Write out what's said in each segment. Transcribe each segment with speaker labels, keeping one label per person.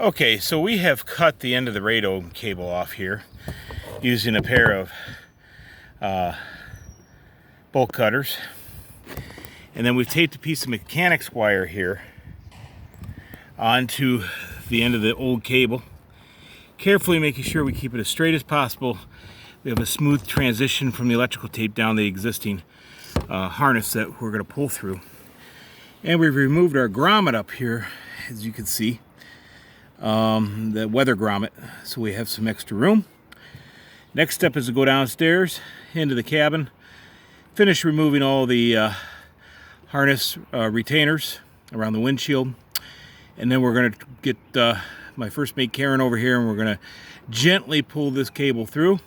Speaker 1: Okay, so we have cut the end of the radome cable off here using a pair of bolt cutters. And then we've taped a piece of mechanics wire here onto the end of the old cable, carefully making sure we keep it as straight as possible. We have a smooth transition from the electrical tape down the existing harness that we're going to pull through. And we've removed our grommet up here, as you can see, the weather grommet, so we have some extra room. Next step is to go downstairs into the cabin, finish removing all the harness retainers around the windshield, and then we're going to get my first mate Karen over here, and we're going to gently pull this cable through.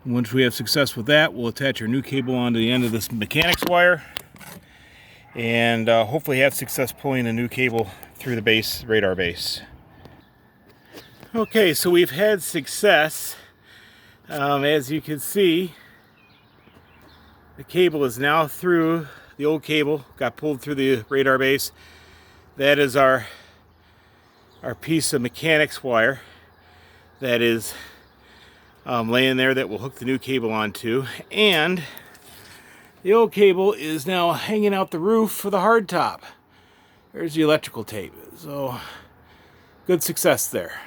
Speaker 1: And once we have success with that, we'll attach our new cable onto the end of this mechanics wire, and hopefully have success pulling the new cable through the base, radar base. Okay, so we've had success. As you can see, the cable is now through. The old cable got pulled through the radar base. That is our piece of mechanics wire that is laying there that we'll hook the new cable onto. And the old cable is now hanging out the roof for the hardtop. There's the electrical tape. So good success there.